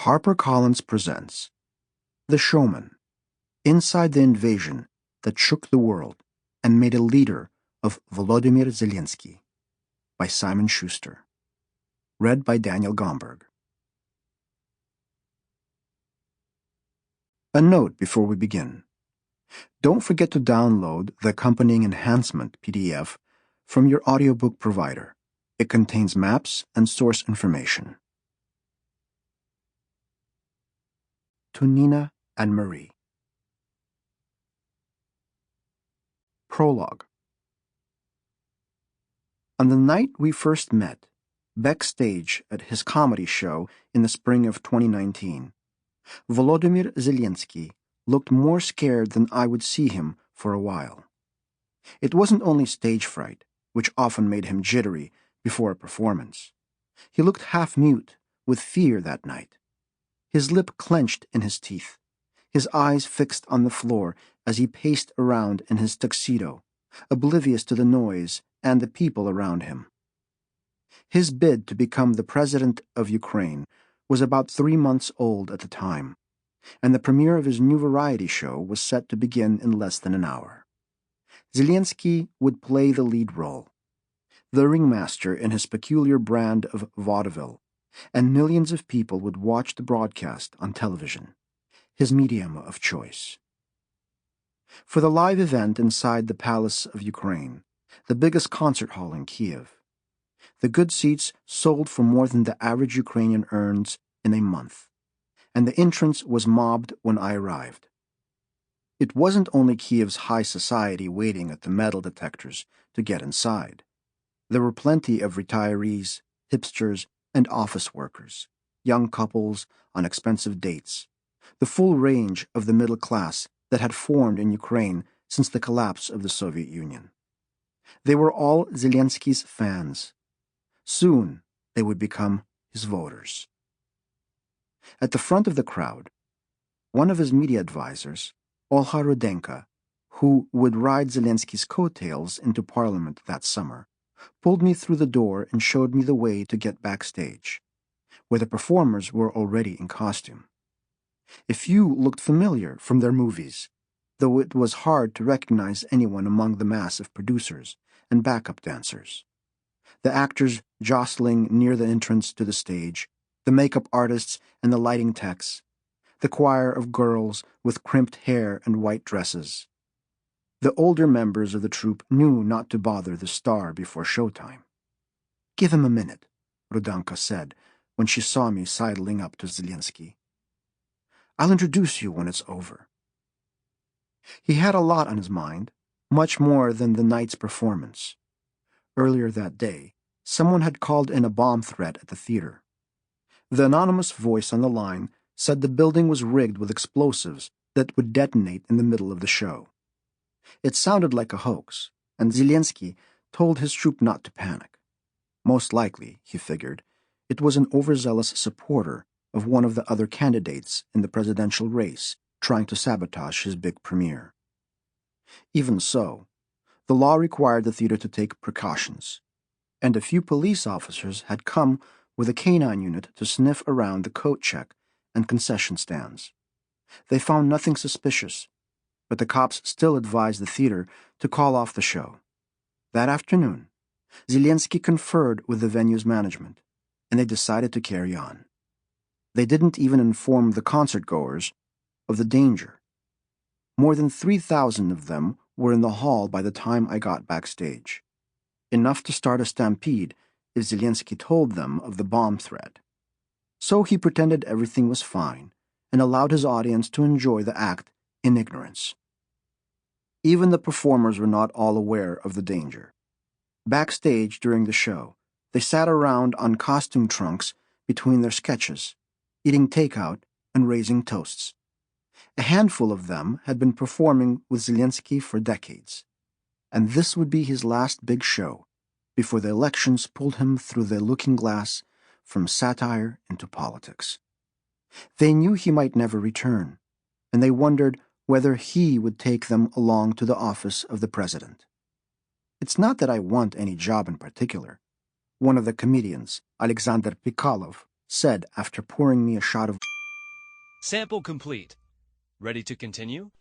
HarperCollins presents The Showman, Inside the Invasion That Shook the World and Made a Leader of Volodymyr Zelensky by Simon Shuster. Read by Daniel Gamburg. A note before we begin. Don't forget to download the accompanying enhancement PDF from your audiobook provider. It contains maps and source information. To Nina and Marie. Prologue. On the night we first met, backstage at his comedy show in the spring of 2019, Volodymyr Zelensky looked more scared than I would see him for a while. It wasn't only stage fright, which often made him jittery before a performance. He looked half-mute with fear that night. His lip clenched in his teeth, his eyes fixed on the floor as he paced around in his tuxedo, oblivious to the noise and the people around him. His bid to become the president of Ukraine was about 3 months old at the time, and the premiere of his new variety show was set to begin in less than an hour. Zelensky would play the lead role, the ringmaster in his peculiar brand of vaudeville, and millions of people would watch the broadcast on television, his medium of choice. For the live event inside the Palace of Ukraine, the biggest concert hall in Kiev, the good seats sold for more than the average Ukrainian earns in a month, and the entrance was mobbed when I arrived. It wasn't only Kiev's high society waiting at the metal detectors to get inside. There were plenty of retirees, hipsters, and office workers, young couples on expensive dates, the full range of the middle class that had formed in Ukraine since the collapse of the Soviet Union. They were all Zelensky's fans. Soon they would become his voters. At the front of the crowd, one of his media advisors, Olha Rudenka, who would ride Zelensky's coattails into Parliament that summer, pulled me through the door and showed me the way to get backstage, where the performers were already in costume. A few looked familiar from their movies, though it was hard to recognize anyone among the mass of producers and backup dancers. The actors jostling near the entrance to the stage, the makeup artists and the lighting techs, the choir of girls with crimped hair and white dresses. The older members of the troupe knew not to bother the star before showtime. "Give him a minute," Rudanka said when she saw me sidling up to Zelensky. "I'll introduce you when it's over." He had a lot on his mind, much more than the night's performance. Earlier that day, someone had called in a bomb threat at the theater. The anonymous voice on the line said the building was rigged with explosives that would detonate in the middle of the show. It sounded like a hoax, and Zelensky told his troupe not to panic. Most likely, he figured, it was an overzealous supporter of one of the other candidates in the presidential race trying to sabotage his big premiere. Even so, the law required the theater to take precautions, and a few police officers had come with a canine unit to sniff around the coat check and concession stands. They found nothing suspicious, but the cops still advised the theater to call off the show. That afternoon, Zelensky conferred with the venue's management, and they decided to carry on. They didn't even inform the concert-goers of the danger. More than 3,000 of them were in the hall by the time I got backstage, enough to start a stampede if Zelensky told them of the bomb threat. So he pretended everything was fine and allowed his audience to enjoy the act in ignorance. Even the performers were not all aware of the danger. Backstage during the show, they sat around on costume trunks between their sketches, eating takeout and raising toasts. A handful of them had been performing with Zelensky for decades, and this would be his last big show before the elections pulled him through the looking glass from satire into politics. They knew he might never return, and they wondered whether he would take them along to the office of the president. "It's not that I want any job in particular," one of the comedians, Alexander Pikalov, said after pouring me a shot of Sample complete. Ready to continue?